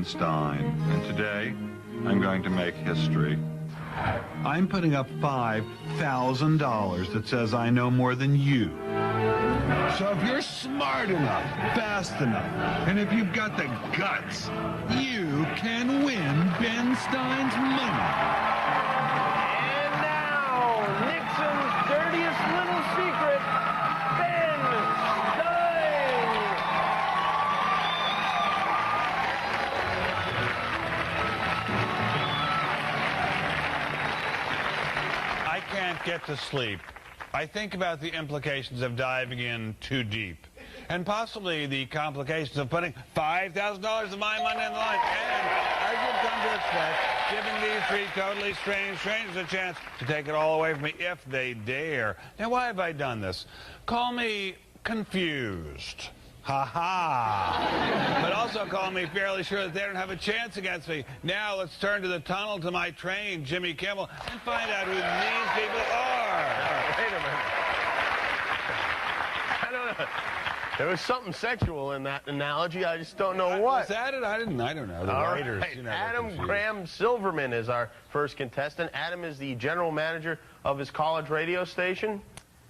Ben Stein, and today I'm going to make history. I'm putting up $5,000 that says I know more than you. So if you're smart enough, fast enough, and if you've got the guts, you can win Ben Stein's money. And now, Nixon's dirtiest little secret, Ben Stein. I can't get to sleep. I think about the implications of diving in too deep, and possibly the complications of putting $5,000 of my money on the line, and, as you've come to expect, giving these three totally strange strangers a chance to take it all away from me if they dare. Now, why have I done this? Call me confused. Ha-ha. But also call me fairly sure that they don't have a chance against me. Now let's turn to the tunnel to my train, Jimmy Kimmel, and find out who these people are. Wait a minute. I don't know. There was something sexual in that analogy. I just don't know what. Was that it? I don't know. The writers, right. you know, Adam Graham Silverman is our first contestant. Adam is the general manager of his college radio station.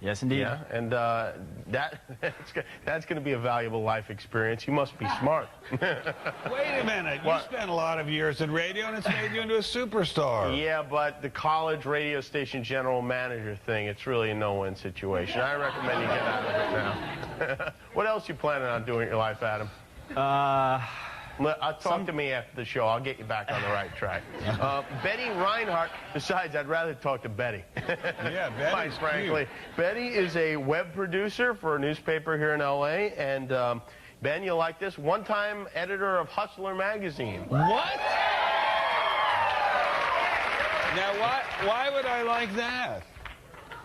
Yes, indeed. Yeah, and that's going to be a valuable life experience. You must be smart. Wait a minute. What? You spent a lot of years in radio, and it's made you into a superstar. Yeah, but the college radio station general manager thing, it's really a no-win situation. I recommend you get out of it now. What else you planning on doing in your life, Adam? Talk to me after the show. I'll get you back on the right track. Bettie Reinhardt. Besides, I'd rather talk to Bettie. Yeah, Betty. Quite frankly. Bettie is a web producer for a newspaper here in L.A. And, Ben, you'll like this. One-time editor of Hustler magazine. What? Now, why would I like that?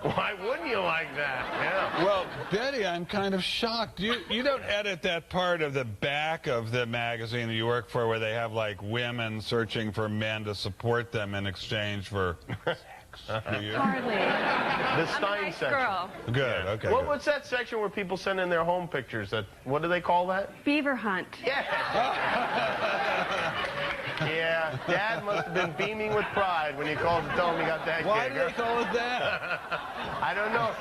Why wouldn't you like that? Yeah. Well, Betty, I'm kind of shocked. You don't edit that part of the back of the magazine that you work for where they have, like, women searching for men to support them in exchange for sex, do you? Hardly. The Stein I'm a nice section. girl. Good, okay. good. What's that section where people send in their home pictures? What do they call that? Beaver hunt. Yeah. Yeah, Dad must have been beaming with pride when you called to tell him he got that Why gig. do they call it that? I don't know.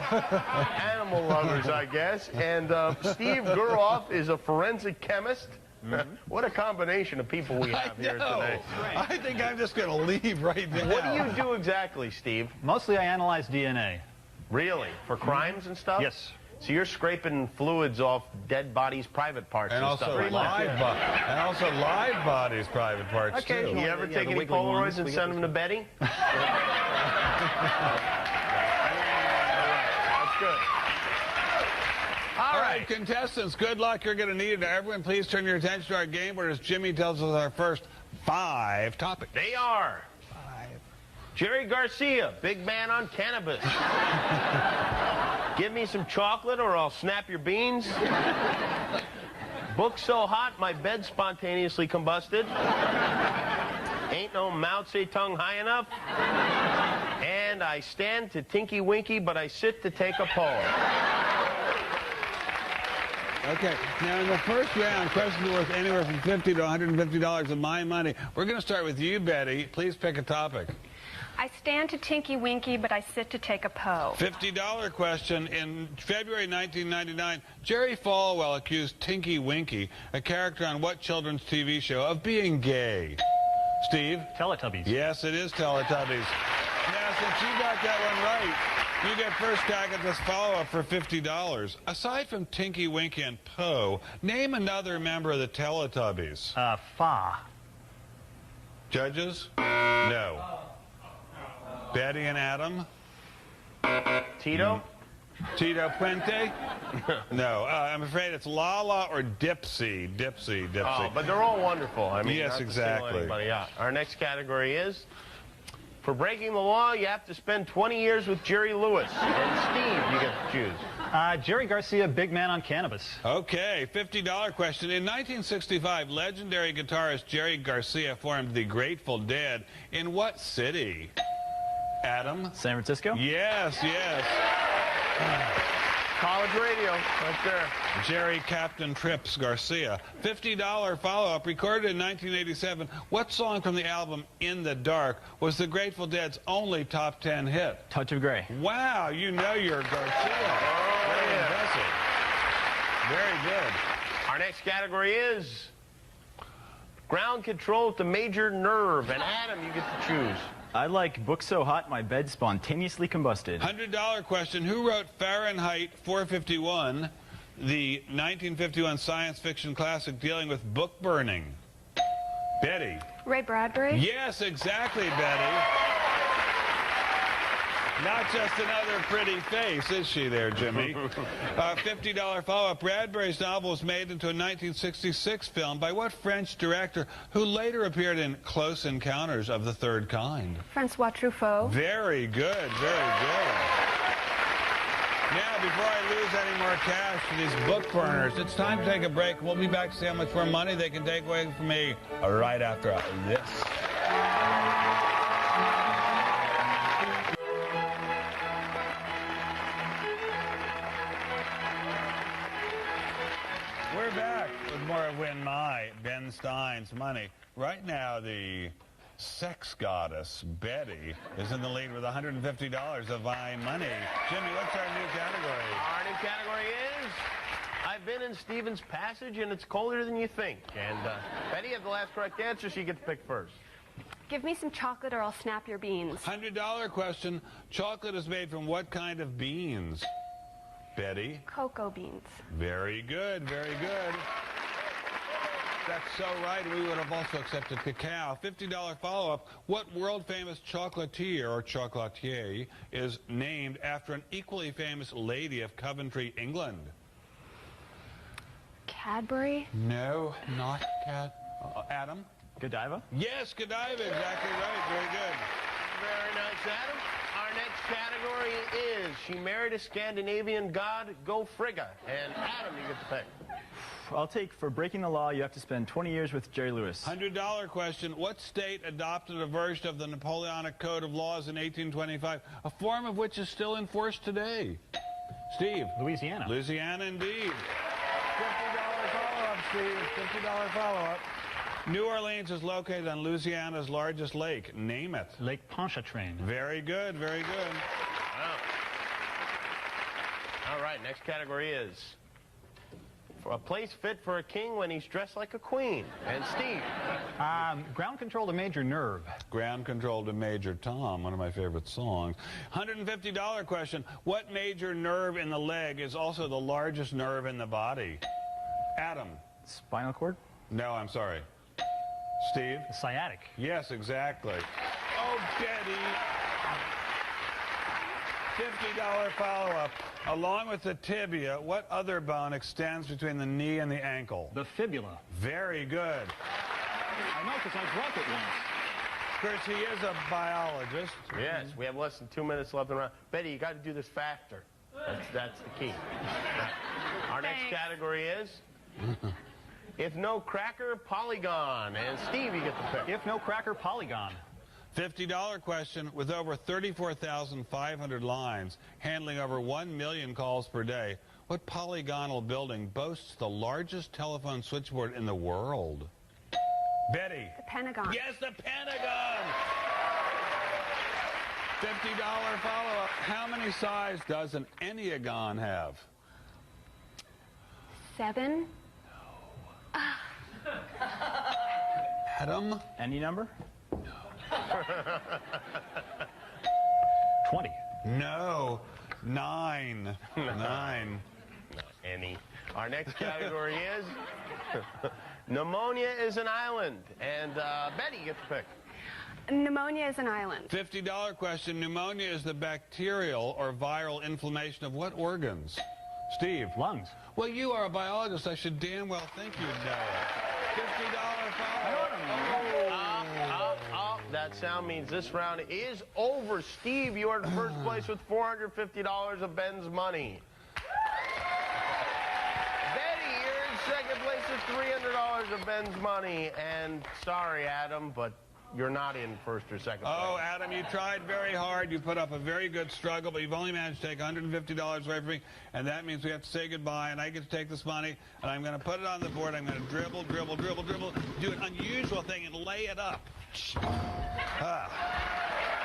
Animal lovers, I guess. And Steve Guroff is a forensic chemist. Mm-hmm. What a combination of people we have here today. I think I'm just going to leave right now. What do you do exactly, Steve? Mostly I analyze DNA. Really? For crimes and stuff? Yes. So you're scraping fluids off dead bodies' private parts and also stuff. live bodies' private parts, too. You ever take any Polaroids and send them to Betty? That's good. All right, contestants, good luck. You're going to need it. Everyone, please turn your attention to our game where, as Jimmy tells us, our first 5 topics. They are 5. Jerry Garcia, big man on cannabis. Give me some chocolate or I'll snap your beans. Book so hot my bed spontaneously combusted. Ain't no Mao Zedong high enough. And I stand to Tinky Winky, but I sit to take a poll. Okay, now in the first round, questions are worth anywhere from $50 to $150 of my money. We're going to start with you, Betty. Please pick a topic. I stand to Tinky Winky, but I sit to take a Poe. $50 question. In February 1999, Jerry Falwell accused Tinky Winky, a character on what children's TV show, of being gay? Steve? Teletubbies. Yes, it is Teletubbies. Now, since you got that one right, you get first crack at this follow-up for $50. Aside from Tinky Winky and Poe, name another member of the Teletubbies. Fa. Judges? No. Betty and Adam? Tito? Tito Puente? No, I'm afraid it's Lala or Dipsy. Dipsy. Oh, but they're all wonderful. I mean, yes, not to exactly. single anybody out. Our next category is, for breaking the law, you have to spend 20 years with Jerry Lewis. And Steve, you get to choose. Jerry Garcia, big man on cannabis. Okay, $50 question. In 1965, legendary guitarist Jerry Garcia formed the Grateful Dead. In what city? Adam? San Francisco? Yes, yes. college radio right there. Jerry Captain Trips Garcia. $50 follow-up, recorded in 1987. What song from the album In the Dark was the Grateful Dead's only top 10 hit? Touch of Grey. Wow, you know your Garcia. Very impressive. Very good. Our next category is ground control to major nerve. And Adam, you get to choose. I like Book So Hot My Bed Spontaneously Combusted. $100 question. Who wrote Fahrenheit 451, the 1951 science fiction classic dealing with book burning? Betty. Ray Bradbury. Yes, exactly, Betty. Not just another pretty face, is she there, Jimmy? $50 follow-up. Bradbury's novel was made into a 1966 film by what French director who later appeared in Close Encounters of the Third Kind? Francois Truffaut. Very good, very good. Now, before I lose any more cash to these book burners, it's time to take a break. We'll be back to see how much more money they can take away from me right after this. We're back with more of Win My, Ben Stein's Money. Right now, the sex goddess, Betty, is in the lead with $150 of my money. Jimmy, what's our new category? Our new category is I've been in Stephen's Passage and it's colder than you think. And Betty, you have the last correct answer, so you get to pick first. Give me some chocolate or I'll snap your beans. $100 question. Chocolate is made from what kind of beans? Betty? Cocoa beans. Very good, very good. That's so right. We would have also accepted cacao. $50 follow-up. What world-famous chocolatier or chocolatier is named after an equally famous lady of Coventry, England? Cadbury. No, not Adam? Godiva? Yes, Godiva. Exactly right. Very good. Very nice, Adam. Our next category is she married a Scandinavian god, go Frigga. And Adam, you get to pick. I'll take For Breaking the Law, you have to spend 20 years with Jerry Lewis. $100 question. What state adopted a version of the Napoleonic Code of Laws in 1825, a form of which is still in force today? Steve? Louisiana. Louisiana, indeed. $50 follow-up, Steve. $50 follow-up. New Orleans is located on Louisiana's largest lake. Name it. Lake Pontchartrain. Very good, very good. Wow. All right, next category is for a place fit for a king when he's dressed like a queen. And Steve. Ground Control to Major Nerve. Ground Control to Major Tom, one of my favorite songs. $150 question. What major nerve in the leg is also the largest nerve in the body? Adam. Spinal cord. No, I'm sorry. Steve? Sciatic. Yes, exactly. Oh, Betty. $50 follow-up. Along with the tibia, what other bone extends between the knee and the ankle? The fibula. Very good. I know because I broke it once. Of course, he is a biologist. Yes, we have less than 2 minutes left in the round. Betty, you got to do this faster. That's the key. Our next category is if no cracker, polygon. And Steve, you get the pick. If no cracker, polygon. $50 question. With over 34,500 lines, handling over 1 million calls per day, what polygonal building boasts the largest telephone switchboard in the world? Betty. The Pentagon. Yes, the Pentagon. $50 follow-up. How many sides does an Enneagon have? 7. Adam? Any number? 20. No. 9. 9. Any. Our next category is pneumonia is an island. And Betty, you get the pick. Pneumonia is an island. $50 question. Pneumonia is the bacterial or viral inflammation of what organs? Steve? Lungs. Well, you are a biologist. I should damn well think you'd know it. $50 follow-up. That sound means this round is over. Steve, you are in first place with $450 of Ben's money. Betty, you're in second place with $300 of Ben's money. And sorry, Adam, but you're not in first or second Oh, place. Adam, you tried very hard. You put up a very good struggle, but you've only managed to take $150 away from me, and that means we have to say goodbye, and I get to take this money, and I'm going to put it on the board. I'm going to dribble, dribble, dribble, dribble, do an unusual thing and lay it up.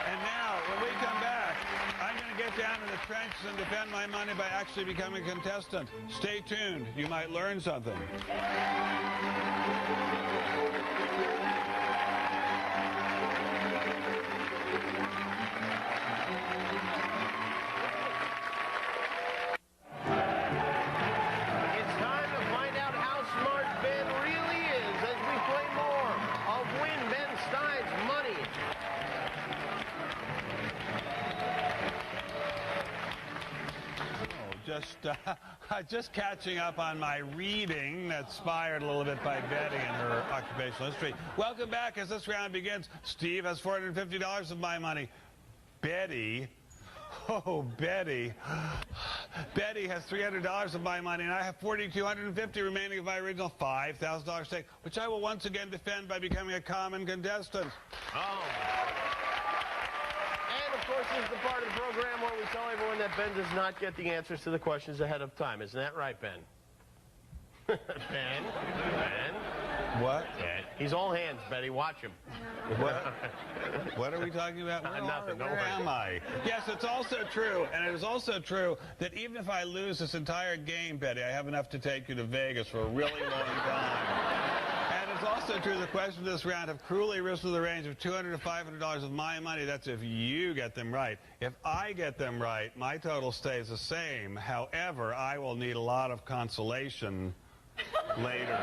And now, when we come back, I'm going to get down in the trenches and defend my money by actually becoming a contestant. Stay tuned. You might learn something. It's time to find out how smart Ben really is as we play more of Win Ben Stein's Money. Just catching up on my reading, inspired a little bit by Betty and her occupational history. Welcome back as this round begins. Steve has $450 of my money. Betty, oh, Betty. Betty has $300 of my money, and I have $4,250 remaining of my original $5,000 stake, which I will once again defend by becoming a common contestant. Oh. And, of course, this is the part of the program where we tell everyone that Ben does not get the answers to the questions ahead of time. Isn't that right, Ben? Ben? What? Ben. He's all hands, Betty. Watch him. What are we talking about? Nothing. Don't Where worry. am I? Yes, it's also true, and it is also true that even if I lose this entire game, Betty, I have enough to take you to Vegas for a really long time. And it's also true the questions of this round have cruelly risen to the range of $200 to $500 of my money. That's if you get them right. If I get them right, my total stays the same. However, I will need a lot of consolation later.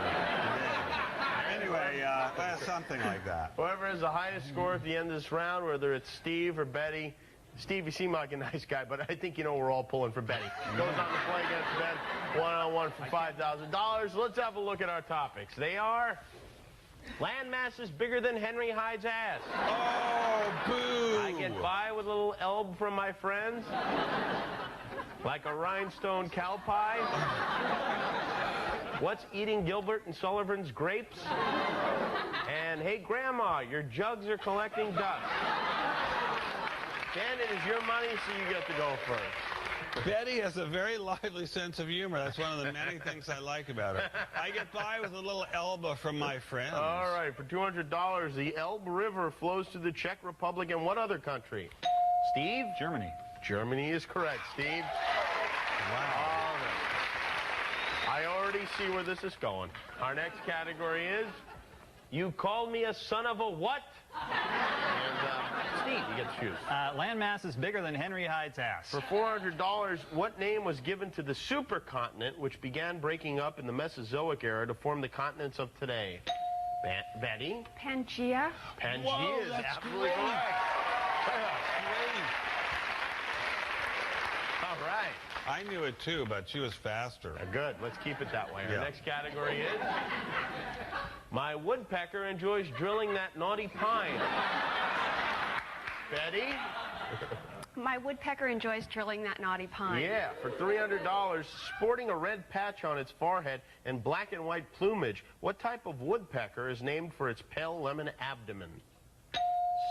Anyway, something like that. Whoever has the highest score at the end of this round, whether it's Steve or Betty. Steve, you seem like a nice guy, but I think you know we're all pulling for Betty. Goes on to play against Ben, one-on-one for $5,000. Let's have a look at our topics. They are land masses bigger than Henry Hyde's ass. Oh, boo! I get by with a little elb from my friends, like a rhinestone cow pie. What's eating Gilbert and Sullivan's grapes? And hey, Grandma, your jugs are collecting dust. Dan, it is your money, so you get to go first. Betty has a very lively sense of humor. That's one of the many things I like about her. I get by with a little Elba from my friends. All right, for $200, the Elbe River flows through the Czech Republic and what other country? Steve? Germany. Germany is correct, Steve. Wow. All right. I already see where this is going. Our next category is, you called me a son of a what? And Steve, you get to choose. Land mass is bigger than Henry Hyde's ass. For $400, what name was given to the supercontinent which began breaking up in the Mesozoic era to form the continents of today? Betty? Pangea. Pangea Whoa, is that's absolutely great. correct. Great. All right. I knew it too, but she was faster. Good. Let's keep it that way. Our Yeah. next category is, my woodpecker enjoys drilling that naughty pine. Betty? My woodpecker enjoys drilling that naughty pine. Yeah, for $300, sporting a red patch on its forehead and black and white plumage, what type of woodpecker is named for its pale lemon abdomen?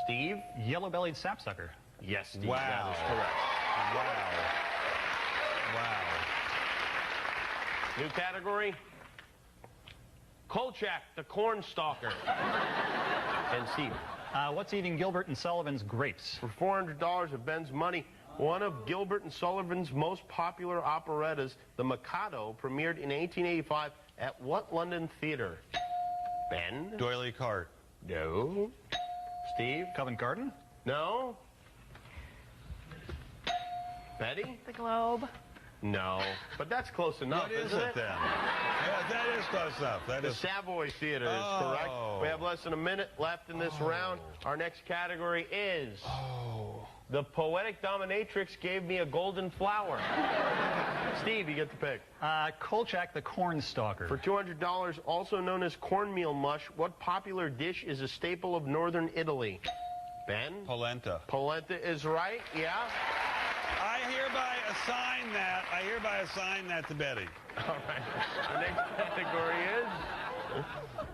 Steve? Yellow-bellied sapsucker. Yes, Steve, Wow. that is correct. Wow. Wow. New category, Kolchak, the corn stalker. And Steve? What's eating Gilbert and Sullivan's grapes? For $400 of Ben's money, one of Gilbert and Sullivan's most popular operettas, The Mikado, premiered in 1885 at what London theater? Ben? Doily Cart. No. Steve? Covent Garden? No. Betty? The Globe. No. But that's close enough, What is isn't it then? Yeah, that is close enough. That The is. Savoy Theater is Oh. correct. We have less than a minute left in this round. Our next category is... The poetic dominatrix gave me a golden flower. Steve, you get the pick. Kolchak, the corn stalker. For $200, also known as cornmeal mush, what popular dish is a staple of northern Italy? Ben? Polenta. Polenta is right, yeah. I hereby assign that to Betty. All right. The next category is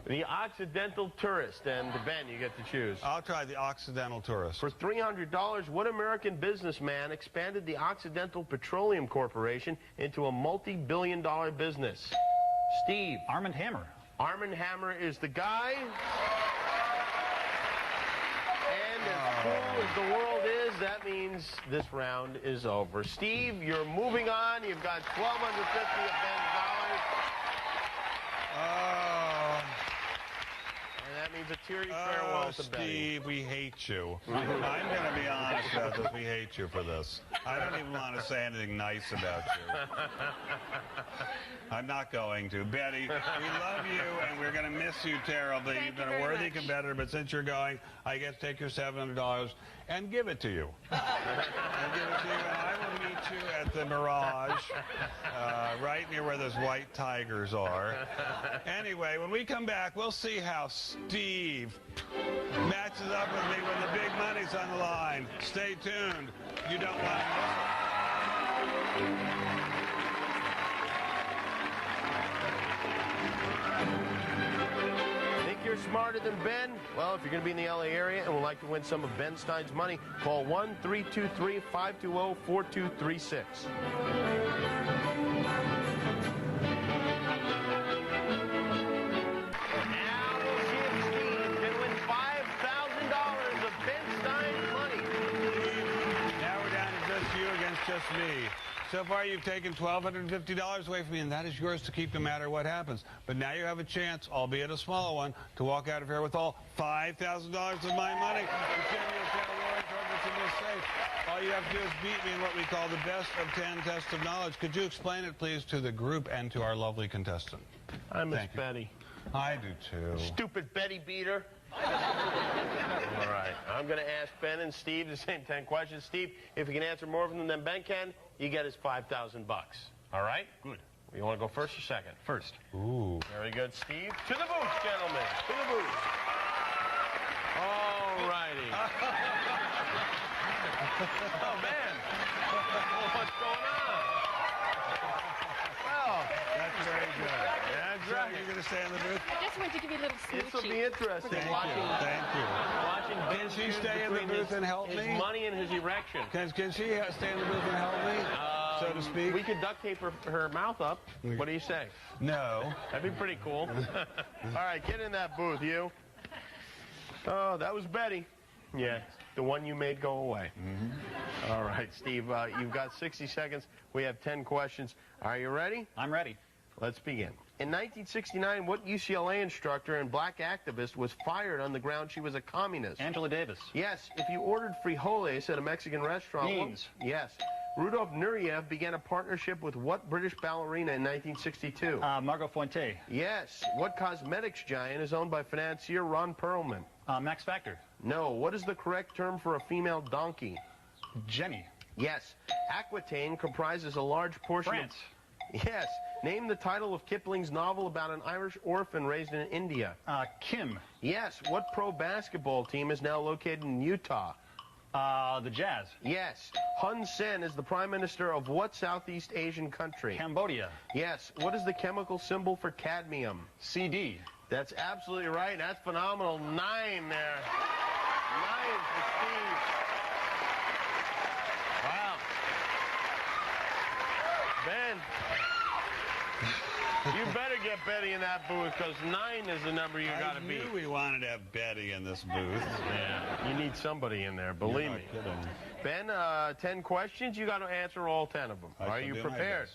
The Occidental Tourist. And Ben, you get to choose. I'll try the Occidental Tourist. For $300, what American businessman expanded the Occidental Petroleum Corporation into a multi-billion-dollar business? Steve. Arm & Hammer. Arm & Hammer is the guy. And as cool as the world is, that means this round is over. Steve, you're moving on. You've got $1,250 of Ben's dollars. And that means a teary farewell to Bettie. Steve, we hate you. I'm going to be honest about this. We hate you for this. I don't even want to say anything nice about you. I'm not going to. Bettie, we love you, and we're going to miss you terribly. You've been a worthy competitor, but since you're going, I get to take your $700 and give it to you. And I will meet you at the Mirage, right near where those white tigers are. Anyway, when we come back, we'll see how Steve matches up with me when the big money's on the line. Stay tuned. You don't want to miss it. Think you're smarter than Ben? Well, if you're going to be in the LA area and would like to win some of Ben Stein's money, call 1-323-520-4236. Just me. So far, you've taken $1,250 away from me, and that is yours to keep no matter what happens. But now you have a chance, albeit a small one, to walk out of here with all $5,000 of my money. All you have to do is beat me in what we call the best of 10 test of knowledge. Could you explain it, please, to the group and to our lovely contestant? I miss Bettie. I do, too. Stupid Bettie beater. All right, I'm going to ask Ben and Steve the same 10 questions. Steve, if you can answer more of them than Ben can, you get his $5,000. All right? Good. You want to go first or second? First. Ooh. Very good, Steve. To the booth, gentlemen. To the booth. All righty. Oh, man. What's going on? Well, that's very good. That's right. You're going to stay in the booth? I just wanted to give you a little smoochie. This will be interesting. Thank watching, you. Thank you. Watching Ben Can she stay in the between booth and help his me? money and his erection. Can she stay in the booth and help me, so to speak? We could duct tape her mouth up. What do you say? No. That'd be pretty cool. All right, get in that booth, you. Oh, that was Bettie. Yeah, the one you made go away. Mm-hmm. All right, Steve, you've got 60 seconds. We have 10 questions. Are you ready? I'm ready. Let's begin. In 1969, what UCLA instructor and black activist was fired on the ground she was a communist? Angela Davis. Yes. If you ordered frijoles at a Mexican restaurant... Beans. Yes. Rudolf Nureyev began a partnership with what British ballerina in 1962? Margot Fonte. Yes. What cosmetics giant is owned by financier Ron Perlman? Max Factor. No. What is the correct term for a female donkey? Jenny. Yes. Aquitaine comprises a large portion France. Yes. Name the title of Kipling's novel about an Irish orphan raised in India. Kim. Yes. What pro basketball team is now located in Utah? The Jazz. Yes. Hun Sen is the prime minister of what Southeast Asian country? Cambodia. Yes. What is the chemical symbol for cadmium? CD. That's absolutely right. That's phenomenal. 9 there. 9 for Steve. Wow. Ben. You better get Bettie in that booth, because 9 is the number you got to beat. I knew we wanted to have Bettie in this booth. Yeah, you need somebody in there, believe me. Ben, 10 questions. You got to answer all 10 of them. Are you prepared?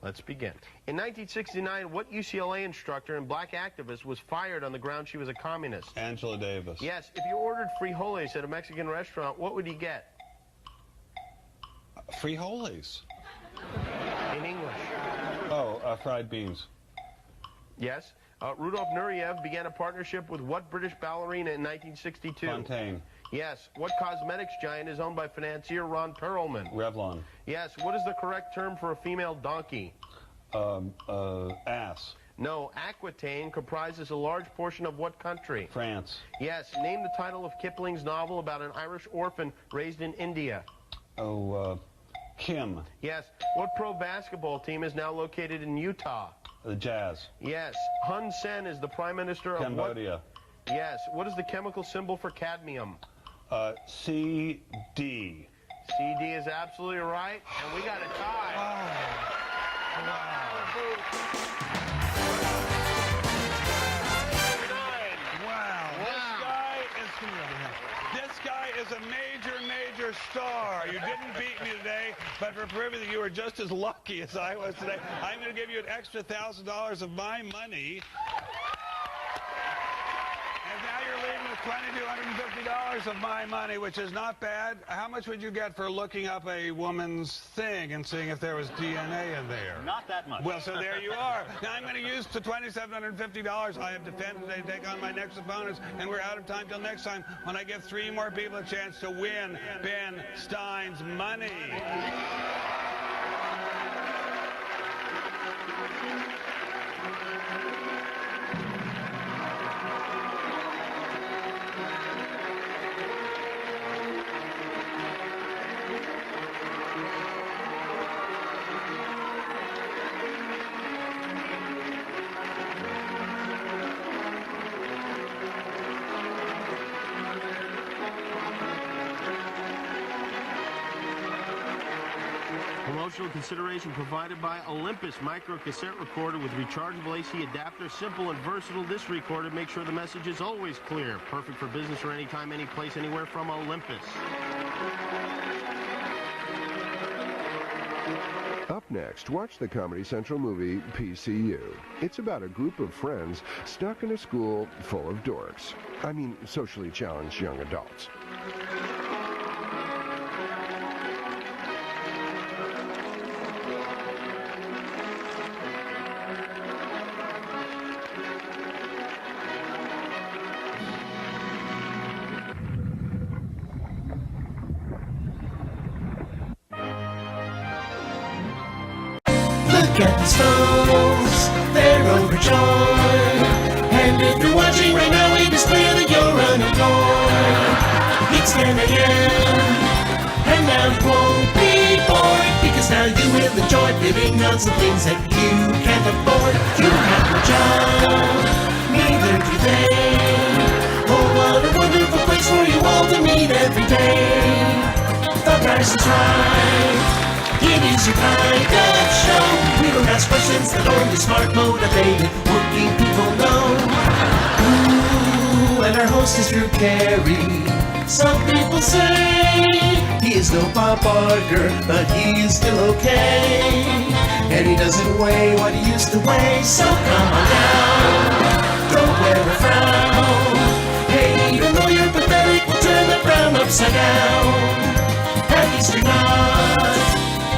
Let's begin. In 1969, what UCLA instructor and black activist was fired on the ground she was a communist? Angela Davis. Yes. If you ordered frijoles at a Mexican restaurant, what would you get? Frijoles. In English. Oh, fried beans. Yes. Rudolf Nureyev began a partnership with what British ballerina in 1962? Fontaine. Yes. What cosmetics giant is owned by financier Ron Perlman? Revlon. Yes. What is the correct term for a female donkey? Ass. No. Aquitaine comprises a large portion of what country? France. Yes. Name the title of Kipling's novel about an Irish orphan raised in India. Kim. Yes. What pro basketball team is now located in Utah? The jazz. Yes. Hun Sen is the Prime Minister of Cambodia. What? Yes. What is the chemical symbol for cadmium? CD. CD is absolutely right, and we got a tie. Wow. This guy is a major star. You didn't beat me today, but for proving that you were just as lucky as I was today, I'm going to give you an extra $1,000 of my money. And now you're leaving with $2,250 of my money, which is not bad. How much would you get for looking up a woman's thing and seeing if there was DNA in there? Not that much. Well, so there you are. Now I'm going to use the $2,750 I have defended today to take on my next opponents, and we're out of time till next time when I give 3 more people a chance to win Ben Stein's money. Promotional consideration provided by Olympus micro cassette recorder with rechargeable AC adapter. Simple and versatile. This recorder makes sure the message is always clear. Perfect for business or anytime, any place, anywhere from Olympus. Up next, watch the Comedy Central movie PCU. It's about a group of friends stuck in a school full of dorks. I mean, socially challenged young adults. Look at these folks, they're overjoyed. And if you're watching right now, it is clear that you're unemployed. It's 10 a.m. and now you won't be bored, because now you will enjoy living on some things that you can't afford. You have no job, neither do they. Oh, what a wonderful place for you all to meet every day. The price is right. It is your kind of show. We don't ask questions that only smart, motivated working people know. Ooh, and our host is Drew Carey. Some people say he is no Bob Barker, but he is still okay. And he doesn't weigh what he used to weigh, so come on down. Don't wear a frown. Hey, even though you're pathetic, we'll turn the frown upside down. At least you're not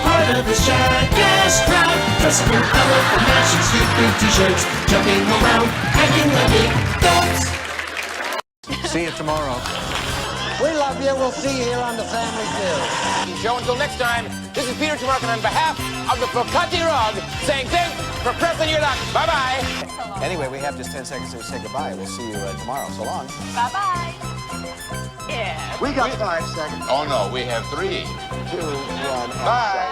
part of this jackass crowd. Dress up in colorful matching stupid t-shirts, jumping around, acting like big dogs. See you tomorrow. We love you. We'll see you here on the Family Feud. Show until next time. This is Peter Tomarkin on behalf of the Focati Rug saying thanks for pressing your luck. Bye-bye. Anyway, we have just 10 seconds to say goodbye. We'll see you tomorrow. So long. Bye-bye. Yeah. We got 5 seconds. Oh, no. We have 3, 2, 1. Bye.